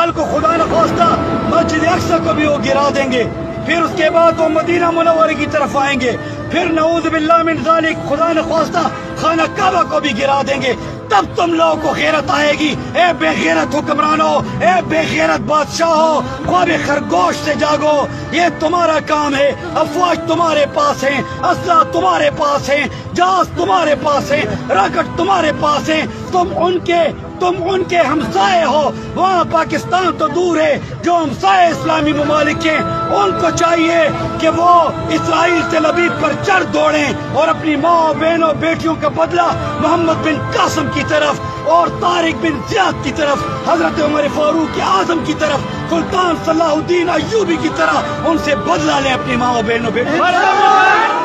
कल को खुदा न खास्ता मस्जिद अक्सा को भी वो गिरा देंगे, फिर उसके बाद वो मदीना मुनव्वरा की तरफ आएंगे, फिर नऊज़ बिल्लाह मिन ज़ालिक खुदा न खास्ता खाना काबा को भी गिरा देंगे। तब तुम लोगों को गैरत आएगी। ए बेगैरत हुक्मरानों, ए बेगैरत बादशाहों, ख्वाब खरगोश से जागो। ये तुम्हारा काम है। अफवाज तुम्हारे पास है, असला तुम्हारे पास है, जहाज तुम्हारे पास है, रॉकेट तुम्हारे पास है। तुम उनके हमसाए हो। वहाँ पाकिस्तान तो दूर है, जो हमसाए इस्लामी ममालिक हैं उनको चाहिए कि वो इसराइल तेल अवीव पर चढ़ दौड़ें और अपनी माँ बहनों बेटियों का बदला मोहम्मद बिन कासिम की तरफ और तारिक बिन जियाद की तरफ, हजरत उमर फारूक आजम की तरफ, सुल्तान सलाहुद्दीन अय्यूबी की तरह उनसे बदला लें अपनी माँ बहनों बेटियों।